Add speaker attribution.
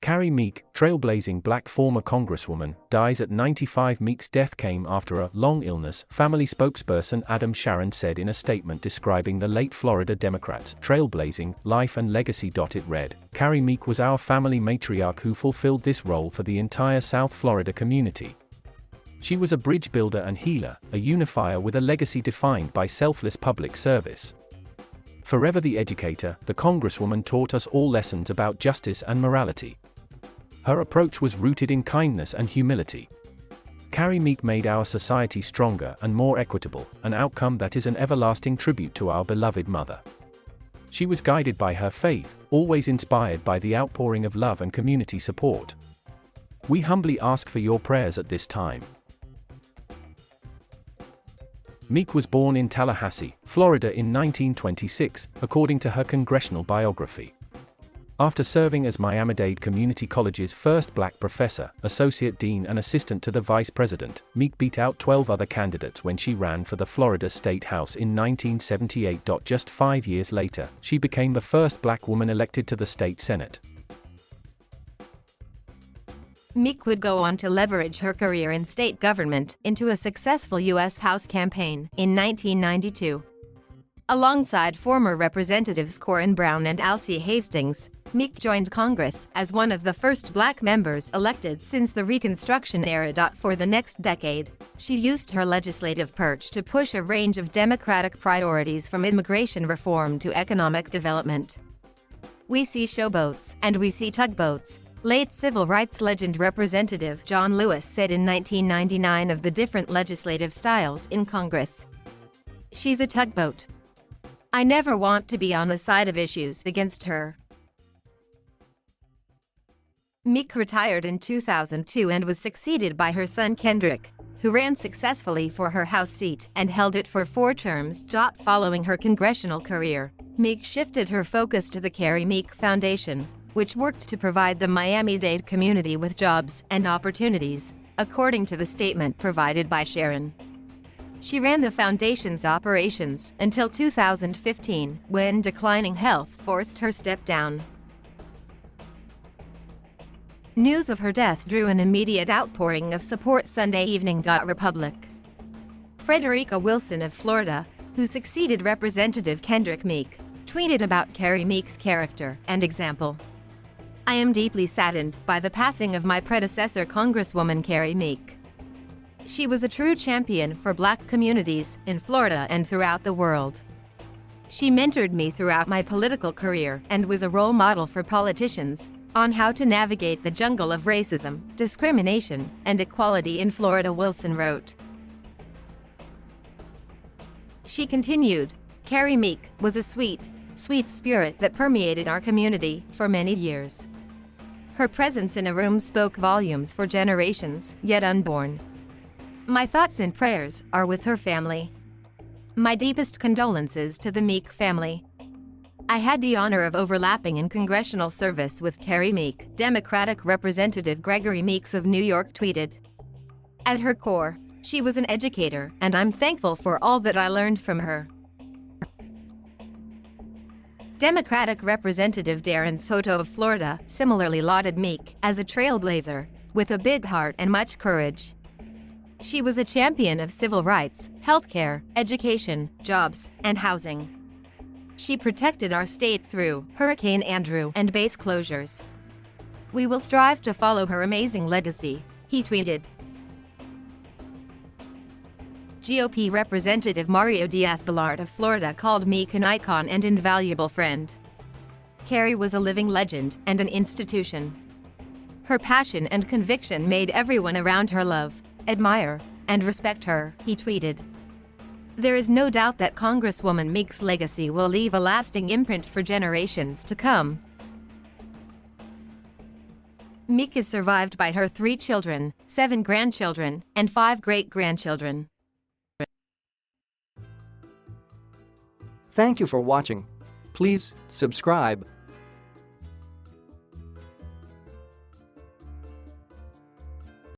Speaker 1: Carrie Meek, trailblazing black former Congresswoman, dies at 95. Meek's death came after a long illness, family spokesperson Adam Sharon said in a statement describing the late Florida Democrat's trailblazing life and legacy.It read, "Carrie Meek was our family matriarch who fulfilled this role for the entire South Florida community. She was a bridge builder and healer, a unifier with a legacy defined by selfless public service. Forever the educator, the Congresswoman taught us all lessons about justice and morality. Her approach was rooted in kindness and humility. Carrie Meek made our society stronger and more equitable, an outcome that is an everlasting tribute to our beloved mother. She was guided by her faith, always inspired by the outpouring of love and community support. We humbly ask for your prayers at this time." Meek was born in Tallahassee, Florida in 1926, according to her congressional biography. After serving as Miami-Dade Community College's first black professor, associate dean and assistant to the vice president, Meek beat out 12 other candidates when she ran for the Florida State House in 1978. Just 5 years later, she became the first black woman elected to the state Senate.
Speaker 2: Meek would go on to leverage her career in state government into a successful U.S. House campaign in 1992. Alongside former Representatives Corin Brown and Alcee Hastings, Meek joined Congress as one of the first black members elected since the Reconstruction era. For the next decade, she used her legislative perch to push a range of Democratic priorities from immigration reform to economic development. "We see showboats, and we see tugboats," late civil rights legend Representative John Lewis said in 1999 of the different legislative styles in Congress. "She's a tugboat. I never want to be on the side of issues against her." Meek retired in 2002 and was succeeded by her son Kendrick, who ran successfully for her House seat and held it for 4 terms. Following her congressional career, Meek shifted her focus to the Carrie Meek Foundation, which worked to provide the Miami-Dade community with jobs and opportunities, according to the statement provided by Sharon. She ran the foundation's operations until 2015, when declining health forced her step down. News of her death drew an immediate outpouring of support Sunday evening. Republic. Frederica Wilson of Florida, who succeeded Representative Kendrick Meek, tweeted about Carrie Meek's character and example. "I am deeply saddened by the passing of my predecessor Congresswoman Carrie Meek. She was a true champion for black communities in Florida and throughout the world. She mentored me throughout my political career and was a role model for politicians on how to navigate the jungle of racism, discrimination, and equality in Florida," Wilson wrote. She continued, "Carrie Meek was a sweet spirit that permeated our community for many years. Her presence in a room spoke volumes for generations yet unborn. My thoughts and prayers are with her family. My deepest condolences to the Meek family. I had the honor of overlapping in congressional service with Carrie Meek," Democratic Representative Gregory Meeks of New York tweeted. "At her core, she was an educator, and I'm thankful for all that I learned from her." Democratic Representative Darren Soto of Florida similarly lauded Meek as a trailblazer, with a big heart and much courage. "She was a champion of civil rights, healthcare, education, jobs, and housing. She protected our state through Hurricane Andrew and base closures. We will strive to follow her amazing legacy," he tweeted. GOP Representative Mario Diaz-Balart of Florida called Meek an icon and invaluable friend. "Carrie was a living legend and an institution. Her passion and conviction made everyone around her love, admire, and respect her," he tweeted. "There is no doubt that Congresswoman Meek's legacy will leave a lasting imprint for generations to come." Meek is survived by her 3 children, 7 grandchildren, and 5 great-grandchildren.
Speaker 3: Thank you for watching. Please subscribe,